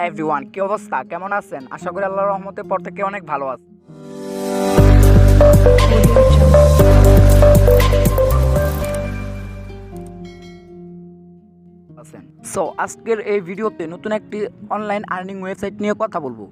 Everyone, কি অবস্থা, কেমন আছেন? আশা করি আল্লাহর রহমতের পর থেকে অনেক ভালো আছেন। সো আজকের এই ভিডিওতে নতুন একটি অনলাইন আর্নিং ওয়েবসাইট নিয়ে কথা বলবো,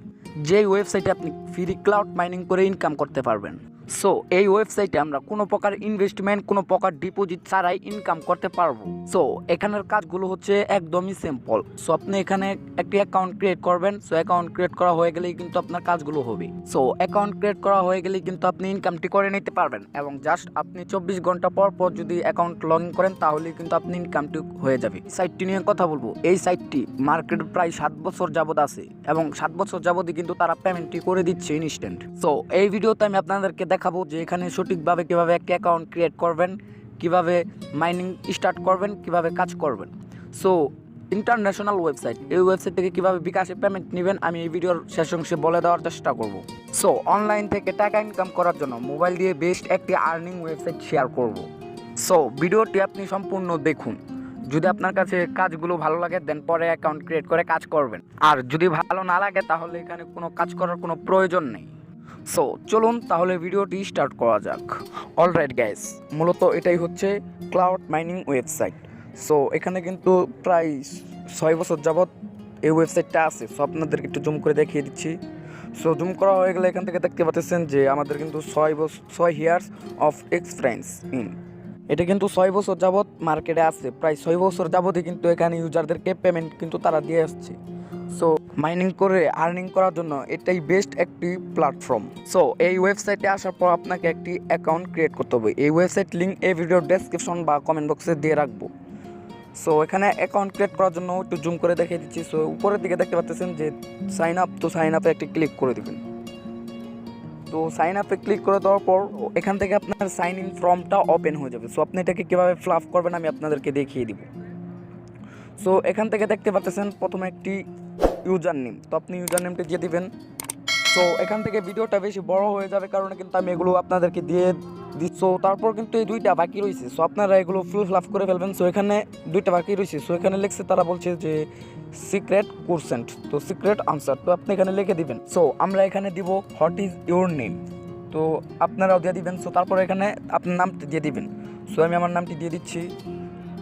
যেই ওয়েবসাইটে আপনি ফ্রি ক্লাউড মাইনিং করে ইনকাম করতে পারবেন। সো এই ওয়েবসাইটে আমরা কোনো প্রকার ইনভেস্টমেন্ট, কোনো প্রকার ডিপোজিট ছাড়াই ইনকাম করতে পারবো। সো এখানের কাজগুলো হচ্ছে একদমই সিম্পল। সো আপনি এখানে একটি অ্যাকাউন্ট ক্রিয়েট করবেন। সো অ্যাকাউন্ট ক্রিয়েট করা হয়ে গেলেই কিন্তু আপনার কাজগুলো হবে। সো অ্যাকাউন্ট ক্রিয়েট করা হয়ে গেলেই কিন্তু আপনি ইনকামটি করে নিতে পারবেন, এবং জাস্ট আপনি 24 ঘন্টা পর পর যদি অ্যাকাউন্ট লগ ইন করেন তাহলে কিন্তু আপনি ইনকামটি হয়ে যাবে। সাইটটি নিয়ে কথা বলবো। এই সাইটটি মার্কেটে প্রায় 7 বছর যাবত আছে, এবং 7 বছর যাবতই কিন্তু তারা পেমেন্টটি করে দিচ্ছে ইনস্ট্যান্ট। সো এই ভিডিওতে আমি আপনাদেরকে দেখাবো যে এখানে সঠিকভাবে কিভাবে একটি অ্যাকাউন্ট ক্রিয়েট করবেন, কিভাবে মাইনিং স্টার্ট করবেন, কিভাবে কাজ করবেন। সো ইন্টারন্যাশনাল ওয়েবসাইট, এই ওয়েবসাইট থেকে কিভাবে বিকাশে পেমেন্ট নেবেন আমি এই ভিডিওর শেষ অংশে বলে দেওয়ার চেষ্টা করব। সো অনলাইন থেকে টাকা ইনকাম করার জন্য মোবাইল দিয়ে বেস্ট একটি আর্নিং ওয়েবসাইট শেয়ার করব। সো ভিডিওটি আপনি সম্পূর্ণ দেখুন। যদি আপনার কাছে কাজগুলো ভালো লাগে দেন পরে অ্যাকাউন্ট ক্রিয়েট করে কাজ করবেন, আর যদি ভালো না লাগে তাহলে এখানে কোনো কাজ করার কোনো প্রয়োজন নেই। সো চলুন তাহলে ভিডিওটি স্টার্ট করা যাক। অলরাইট গাইস, মূলত এটাই হচ্ছে ক্লাউড মাইনিং ওয়েবসাইট। সো এখানে কিন্তু প্রায় 6 বছর যাবত এই ওয়েবসাইটটা আছে। সো আপনাদেরকে একটু জুম করে দেখিয়ে দিচ্ছি। সো জুম করা হয়ে গেলে এখান থেকে দেখতে পাচ্ছেন যে আমাদের কিন্তু 6 ইয়ার্স অফ এক্সপিরিয়েন্স ইন, এটা কিন্তু 6 বছর যাবত মার্কেটে আছে। প্রায় 6 বছর যাবতই কিন্তু এখানে ইউজারদেরকে পেমেন্ট কিন্তু তারা দিয়ে আসছে। সো মাইনিং করে আর্নিং করার জন্য এটাই বেস্ট একটি প্ল্যাটফর্ম। সো এই ওয়েবসাইটে আসার পর আপনাকে একটি অ্যাকাউন্ট ক্রিয়েট করতে হবে। এই ওয়েবসাইট লিঙ্ক এই ভিডিওর ডেসক্রিপশন বা কমেন্ট বক্সে দিয়ে রাখবো। সো এখানে অ্যাকাউন্ট ক্রিয়েট করার জন্য একটু জুম করে দেখিয়ে দিচ্ছি। সো উপরের দিকে দেখতে পাচ্ছেন যে সাইন আপ, তো সাইন আপে একটি ক্লিক করে দেবেন। তো সাইন আপে ক্লিক করে দেওয়ার পর এখান থেকে আপনার সাইন ইন ফর্মটা ওপেন হয়ে যাবে। সো আপনি এটাকে কীভাবে ফিল আপ করবেন আমি আপনাদেরকে দেখিয়ে দিব। সো এখান থেকে দেখতে পাচ্ছেন প্রথমে একটি ইউজার নেম, তো আপনি ইউজার নেমটা দিয়ে দিবেন। সো এখান থেকে ভিডিওটা বেশি বড় হয়ে যাবে কারণে কিন্তু আমি এগুলো আপনাদেরকে দিয়ে দিচ্ছি। সো তারপর কিন্তু এই 2টা বাকি রয়েছে। সো আপনারা এগুলো ফুল ফিল আপ করে ফেলবেন। সো এখানে 2টা বাকি রয়েছে। সো এখানে লিখছে, তারা বলছে যে সিক্রেট কোশ্চেন, তো সিক্রেট আনসার, তো আপনি এখানে লিখে দিবেন। সো আমরা এখানে দিব হোয়াট ইজ ইউর নেম, তো আপনারাও দিয়ে দিবেন। সো তারপর এখানে আপনার নামটি দিয়ে দিবেন। সো আমি আমার নামটি দিয়ে দিচ্ছি।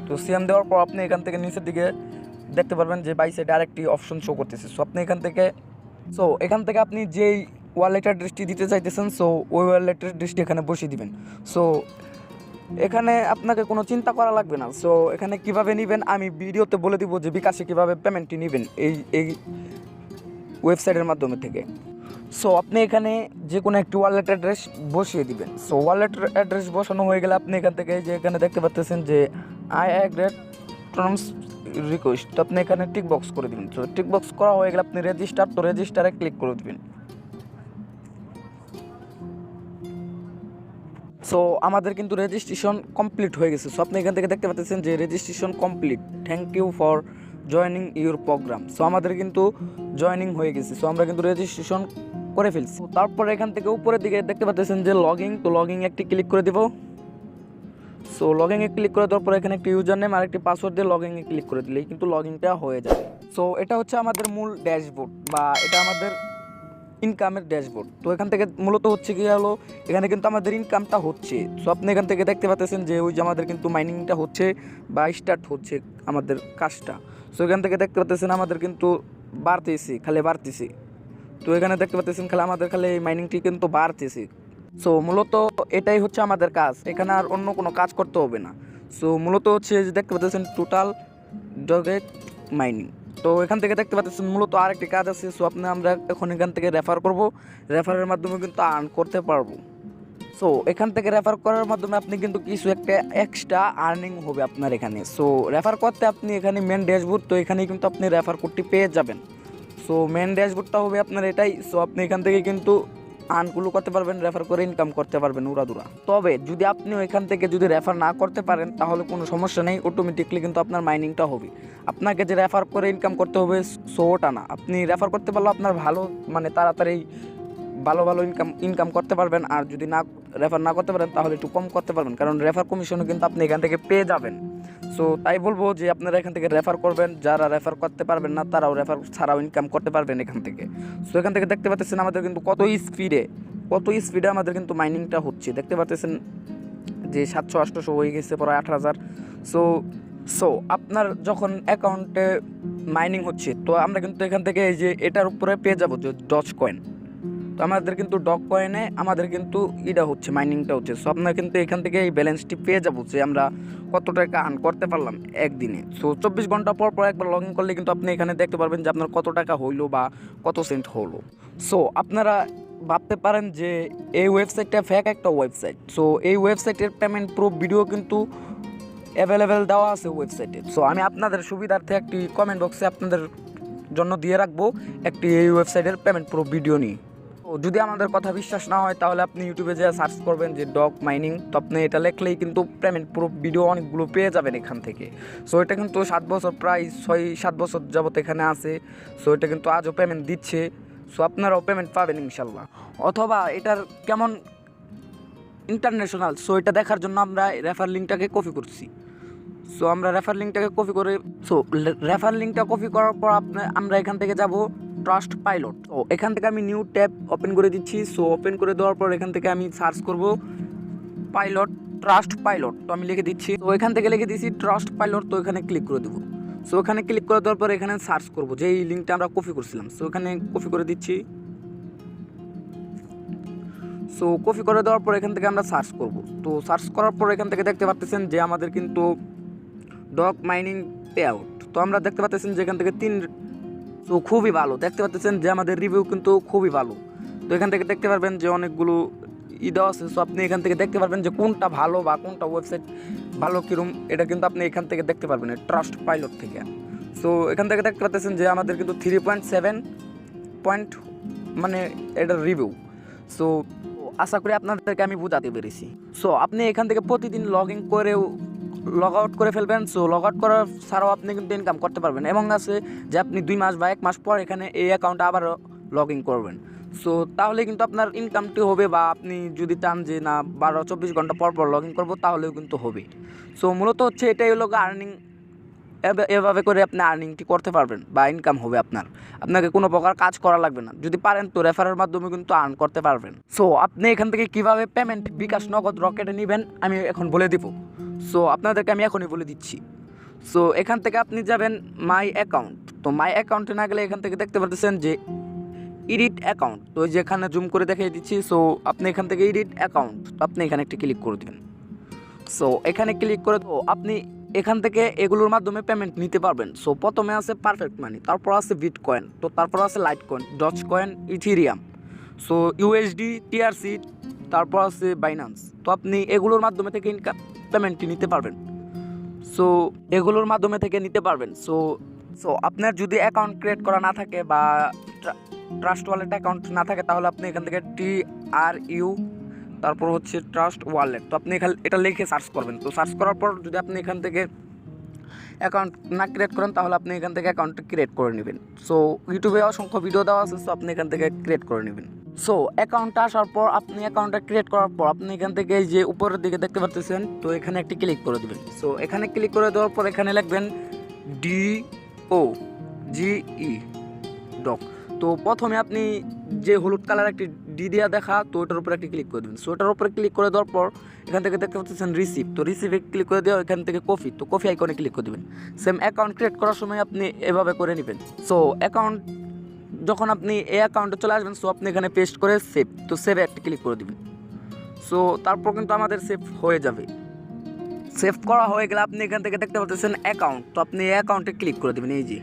তো সিএম দেওয়ার পর আপনি এখান থেকে নিচের দিকে দেখতে পারবেন যে বাই সাইডে আরেকটি অপশন শো করতেছে। সো আপনি এখান থেকে আপনি যেই ওয়ালেট অ্যাড্রেসটি দিতে চাইতেছেন, সো ওই ওয়ালেট অ্যাড্রেসটি এখানে বসিয়ে দিবেন। সো এখানে আপনাকে কোনো চিন্তা করা লাগবে না। সো এখানে কিভাবে নেবেন আমি ভিডিওতে বলে দিব, যে বিকাশে কীভাবে পেমেন্টটি নেবেন এই ওয়েবসাইটের মাধ্যমে থেকে। সো আপনি এখানে যে কোনো একটি ওয়ালেট অ্যাড্রেস বসিয়ে দিবেন। সো ওয়ালেট অ্যাড্রেস বসানো হয়ে গেলে আপনি এখান থেকে যে এখানে দেখতে পাচ্ছেন যে আই অ্যাগ্রেড টার্মস রিকোয়েস্ট, তো আপনি এখানে টিক বক্স করে দিবেন। সো টিক বক্স করা হয়ে গেলে আপনি রেজিস্টার, তো রেজিস্টারে ক্লিক করে দিবেন। সো আমাদের কিন্তু রেজিস্ট্রেশন কমপ্লিট হয়ে গেছে। সো আপনি এখান থেকে দেখতে পাচ্ছেন যে registration complete, thank you for joining your programme. So আমাদের কিন্তু জয়নিং হয়ে গেছে। সো আমরা কিন্তু রেজিস্ট্রেশন করে ফেলছি। তারপর এখান থেকে উপরের দিকে দেখতে পাচ্ছেন যে লগইন, তো লগইন একটি ক্লিক করে দেব। সো লগইনে ক্লিক করে দেওয়ার পর এখানে একটি ইউজার নেম আর একটি পাসওয়ার্ড দিয়ে লগইনে ক্লিক করে দিলেই কিন্তু লগইনটা হয়ে যাবে। সো এটা হচ্ছে আমাদের মূল ড্যাশবোর্ড, বা এটা আমাদের ইনকামের ড্যাশবোর্ড। তো এখান থেকে মূলত হচ্ছে কি হলো, এখানে কিন্তু আমাদের ইনকামটা হচ্ছে। সো আপনি এখান থেকে দেখতে পাচ্ছেন যে ওই যে আমাদের কিন্তু মাইনিংটা হচ্ছে বা স্টার্ট হচ্ছে আমাদের কাজটা। সো এখান থেকে দেখতে পাচ্ছেন আমাদের কিন্তু বাড়তেছে। তো এখানে দেখতে পাচ্ছেন আমাদের এই মাইনিংটি কিন্তু বাড়তেছে। সো মূলত এটাই হচ্ছে আমাদের কাজ, এখানে আর অন্য কোনো কাজ করতে হবে না। সো মূলত হচ্ছে যে দেখতে পাচ্ছেন টোটাল ডগেট মাইনিং। তো এখান থেকে দেখতে পাচ্ছেন মূলত আরেকটি কাজ আছে। সো আমরা এখন এখান থেকে রেফার করব, রেফারের মাধ্যমে কিন্তু আর্ন করতে পারবো। সো এখান থেকে রেফার করার মাধ্যমে আপনি কিন্তু কিছু একটা এক্সট্রা আর্নিং হবে আপনার এখানে। সো রেফার করতে আপনি এখানে মেন ড্যাশবোর্ড, তো এখানেই কিন্তু আপনি রেফার কোডটি পেয়ে যাবেন। সো মেন ড্যাশবোর্ডটা হবে আপনার এটাই। সো আপনি এখান থেকে কিন্তু আর্নগুলো করতে পারবেন, রেফার করে ইনকাম করতে পারবেন উড়াদুরা। তবে যদি আপনি এখান থেকে যদি রেফার না করতে পারেন তাহলে কোনো সমস্যা নেই, অটোমেটিকলি কিন্তু আপনার মাইনিংটা হবে। আপনাকে যে রেফার করে ইনকাম করতে হবে সো ওটা না, আপনি রেফার করতে পারলে আপনার ভালো তাড়াতাড়ি ভালো ভালো ইনকাম করতে পারবেন। আর যদি রেফার না করতে পারেন তাহলে একটু কম করতে পারবেন, কারণ রেফার কমিশনও কিন্তু আপনি এখান থেকে পেয়ে যাবেন। সো তাই বলবো যে আপনারা এখান থেকে রেফার করবেন, যারা রেফার করতে পারবেন না তারাও রেফার ছাড়াও ইনকাম করতে পারবেন এখান থেকে। সো এখান থেকে দেখতে পাচ্ছেন আমাদের কিন্তু কত স্পিডে আমাদের কিন্তু মাইনিংটা হচ্ছে, দেখতে পাচ্ছেন যে 700-800 হয়ে গেছে, প্রায় 18,000। সো আপনার যখন অ্যাকাউন্টে মাইনিং হচ্ছে, তো আমরা কিন্তু এখান থেকে এই যে এটার উপরে পেয়ে যাবো যে ডজ কয়েন। তো আমাদের কিন্তু ডগ কয়েনে আমাদের কিন্তু হচ্ছে মাইনিংটা হচ্ছে। সো আপনার কিন্তু এখান থেকে এই ব্যালেন্সটি পেয়ে যাবো যে আমরা কত টাকা আর্ন করতে পারলাম একদিনে। সো 24 ঘন্টা পর একবার লগ ইন করলে কিন্তু আপনি এখানে দেখতে পারবেন যে আপনার কত টাকা হইলো বা কত সেন্ট হলো। সো আপনারা ভাবতে পারেন যে এই ওয়েবসাইটটা ফেক একটা ওয়েবসাইট। সো এই ওয়েবসাইটের পেমেন্ট প্রুফ ভিডিও কিন্তু অ্যাভেলেবেল দেওয়া আছে ওয়েবসাইটে। সো আমি আপনাদের সুবিধার্থে একটি কমেন্ট বক্সে আপনাদের জন্য দিয়ে রাখবো একটি এই ওয়েবসাইটের পেমেন্ট প্রুফ ভিডিও নিয়ে। যদি আমাদের কথা বিশ্বাস না হয় তাহলে আপনি ইউটিউবে যেয়ে সার্চ করবেন যে ডগ মাইনিং, তো আপনি এটা লেখলেই কিন্তু পেমেন্ট প্রুফ ভিডিও অনেকগুলো পেয়ে যাবেন এখান থেকে। সো এটা কিন্তু 7 বছর, প্রায় 6-7 বছর যাবত এখানে আছে। সো এটা কিন্তু আজও পেমেন্ট দিচ্ছে। সো আপনারাও পেমেন্ট পাবেন ইনশাল্লাহ। অথবা এটার কেমন ইন্টারন্যাশনাল, সো এটা দেখার জন্য আমরা রেফার লিঙ্কটাকে কপি করছি। সো আমরা রেফার লিঙ্কটা কপি করার পর আমরা এখান থেকে যাব ট্রাস্ট পাইলট। ও এখান থেকে আমি নিউ ট্যাব ওপেন করে দিচ্ছি। সো ওপেন করে দেওয়ার পর এখান থেকে আমি সার্চ করব ট্রাস্ট পাইলট। তো আমি লিখে দিচ্ছি, তো এখান থেকে লিখে দিচ্ছি ট্রাস্ট পাইলট। তো এখানে ক্লিক করে দেবো। সো এখানে ক্লিক করে দেওয়ার পর এখানে সার্চ করব যে এই লিঙ্কটা আমরা কপি করছিলাম। সো এখানে কপি করে দিচ্ছি। সো কপি করে দেওয়ার পর এখান থেকে আমরা সার্চ করব। তো সার্চ করার পর এখান থেকে দেখতে পাচ্ছেন যে আমাদের কিন্তু ডগ মাইনিং পে আউট। তো আমরা দেখতে পাচ্ছেন যে এখান থেকে 3। সো খুবই ভালো, দেখতে পাচ্ছেন যে আমাদের রিভিউ কিন্তু খুবই ভালো। তো এখান থেকে দেখতে পারবেন যে অনেকগুলো দেওয়া আছে। সো আপনি এখান থেকে দেখতে পারবেন যে কোনটা ভালো বা কোনটা ওয়েবসাইট ভালো কীরকম, এটা কিন্তু আপনি এখান থেকে দেখতে পারবেন ট্রাস্ট পাইলট থেকে। সো এখান থেকে দেখতে পাচ্ছেন যে আমাদের কিন্তু 3.7 পয়েন্ট মানে এটার রিভিউ। সো আশা করি আপনাদেরকে আমি বোঝাতে পেরেছি। সো আপনি এখান থেকে প্রতিদিন লগ আউট করে ফেলবেন। সো লগ আউট করার ছাড়াও আপনি কিন্তু ইনকাম করতে পারবেন, এবং আছে যে আপনি 2 মাস বা 1 মাস পর এখানে এই অ্যাকাউন্টে আবার লগ ইন করবেন। সো তাহলে কিন্তু আপনার ইনকামটি হবে, বা আপনি যদি চান যে না 12-24 ঘন্টা পর লগ ইন করবো তাহলেও কিন্তু হবে। সো মূলত হচ্ছে এটাই হলো আর্নিং। এভাবে করে আপনি আর্নিংটি করতে পারবেন বা ইনকাম হবে আপনাকে কোনো প্রকার কাজ করা লাগবে না। যদি পারেন তো রেফারের মাধ্যমে কিন্তু আর্ন করতে পারবেন। সো আপনি এখান থেকে কিভাবে পেমেন্ট বিকাশ, নগদ, রকেটে নেবেন আমি এখন বলে দিব। সো আপনাদেরকে আমি এখনই বলে দিচ্ছি। সো এখান থেকে আপনি যাবেন মাই অ্যাকাউন্ট। তো মাই অ্যাকাউন্টে না গেলে এখান থেকে দেখতে পাচ্ছেন যে এডিট অ্যাকাউন্ট। তো যেখানে জুম করে দেখিয়ে দিচ্ছি। সো আপনি এখান থেকে এডিট অ্যাকাউন্ট, তো আপনি এখানে একটি ক্লিক করে দেবেন। সো এখানে ক্লিক করে তো আপনি এখান থেকে এগুলোর মাধ্যমে পেমেন্ট নিতে পারবেন। সো প্রথমে আছে পারফেক্ট মানি, তারপর আছে বিটকয়েন, তো তারপর আছে Litecoin, Dogecoin, Ethereum, so USD, TRC, তারপর আছে বাইন্যান্স। তো আপনি এগুলোর মাধ্যমে থেকে পেমেন্টটি নিতে পারবেন। সো এগুলোর মাধ্যমে থেকে নিতে পারবেন। সো আপনার যদি অ্যাকাউন্ট ক্রিয়েট করা না থাকে বা ট্রাস্ট ওয়ালেট অ্যাকাউন্ট না থাকে তাহলে আপনি এখান থেকে TRU তারপর হচ্ছে ট্রাস্ট ওয়ালেট, তো আপনি এখানে এটা লিখে সার্চ করবেন। তো সার্চ করার পর যদি আপনি এখান থেকে অ্যাকাউন্ট না ক্রিয়েট করেন তাহলে আপনি এখান থেকে অ্যাকাউন্টটা ক্রিয়েট করে নেবেন। সো ইউটিউবে অসংখ্য ভিডিও দেওয়া আছে, সো আপনি এখান থেকে ক্রিয়েট করে নেবেন। সো অ্যাকাউন্টটা আসার পর আপনি অ্যাকাউন্টটা ক্রিয়েট করার পর আপনি এখান থেকে এই যে উপরের দিকে দেখতে পাচ্ছেন, তো এখানে একটি ক্লিক করে দেবেন। সো এখানে ক্লিক করে দেওয়ার পর এখানে লিখবেন DOGE ডক। তো প্রথমে আপনি যে হলুদ কালার একটি ডি দেওয়া দেখা, তো ওটার উপরে একটি ক্লিক করে দেবেন। সো ওটার উপরে ক্লিক করে দেওয়ার পর এখান থেকে দেখতে পাচ্ছেন রিসিভ, তো রিসিভে ক্লিক করে দেওয়া, এখান থেকে কপি, তো কপি আইকনে ক্লিক করে দেবেন। সেম অ্যাকাউন্ট ক্রিয়েট করার সময় আপনি এভাবে করে নেবেন। সো অ্যাকাউন্ট যখন আপনি এই অ্যাকাউন্টে চলে আসবেন, সো আপনি এখানে পেস্ট করে সেভ, তো সেভে একটা ক্লিক করে দেবেন। সো তারপর কিন্তু আমাদের সেভ হয়ে যাবে। সেভ করা হয়ে গেলে আপনি এখান থেকে দেখতে পাচ্ছেন অ্যাকাউন্ট, তো আপনি এই অ্যাকাউন্টে ক্লিক করে দেবেন। এই যে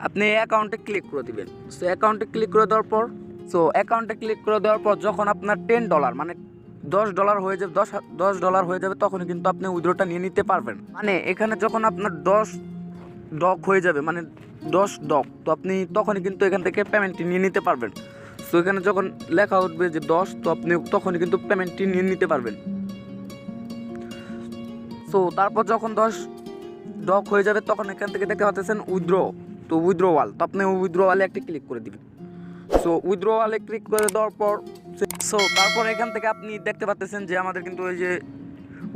আপনি এই অ্যাকাউন্টে ক্লিক করে দেবেন। সো অ্যাকাউন্টে ক্লিক করে দেওয়ার পর যখন আপনার $10 মানে $10 হয়ে যাবে, $10 হয়ে যাবে, তখন কিন্তু আপনি উইথড্রটা নিয়ে নিতে পারবেন। মানে এখানে যখন আপনার 10 ডক হয়ে যাবে, মানে 10 ডক, তো আপনি তখনই কিন্তু এখান থেকে পেমেন্টটি নিয়ে নিতে পারবেন। সো এখানে যখন লেখা উঠবে যে 10, তো আপনি তখনই কিন্তু পেমেন্টটি নিয়ে নিতে পারবেন। সো তারপর যখন 10 ডক হয়ে যাবে তখন এখান থেকে দেখতে পাচ্ছেন উইথড্র, তো উইথড্রওয়াল, তো আপনি উইথড্রওয়ালে একটা ক্লিক করে দিবেন। সো উইথড্রয়ালে ক্লিক করে দেওয়ার পর তারপর এখান থেকে আপনি দেখতে পাচ্ছেন যে আমাদের কিন্তু ওই যে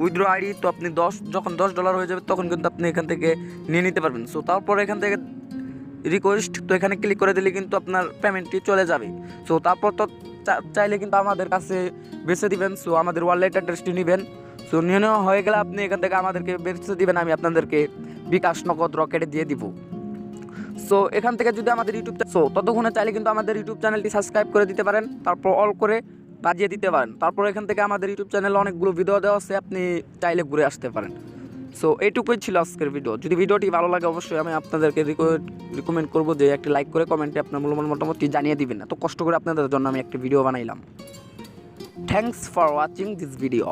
উইথড্র আইডি, তো আপনি যখন $10 হয়ে যাবে তখন কিন্তু আপনি এখান থেকে নিয়ে নিতে পারবেন। সো তারপর এখান থেকে রিকোয়েস্ট, তো এখানে ক্লিক করে দিলে কিন্তু আপনার পেমেন্টটি চলে যাবে। সো তারপর তো চাইলে কিন্তু আমাদের কাছে বেছে দিবেন। সো আমাদের ওয়ালেট অ্যাড্রেসটি নেবেন। সো নিয়ে নেওয়া হয়ে গেলে আপনি এখান থেকে আমাদেরকে বেছে দিবেন, আমি আপনাদেরকে বিকাশ, নগদ, রকেটে দিয়ে দিব। সো এখান থেকে যদি আমাদের ততক্ষণে চাইলে কিন্তু আমাদের ইউটিউব চ্যানেলটি সাবস্ক্রাইব করে দিতে পারেন, তারপর অল করে বাজিয়ে দিতে পারেন। তারপর এখান থেকে আমাদের ইউটিউব চ্যানেলে অনেকগুলো ভিডিও দেওয়া আছে, আপনি চাইলে ঘুরে আসতে পারেন। সো এইটুকুই ছিল আজকের ভিডিও। যদি ভিডিওটি ভালো লাগে অবশ্যই আমি আপনাদেরকে রিকমেন্ড করবো যে একটি লাইক করে কমেন্টে আপনার মূল্যবান মতামতটি জানিয়ে দিবেন। এত কষ্ট করে আপনাদের জন্য আমি একটি ভিডিও বানাইলাম। Thanks for watching this video.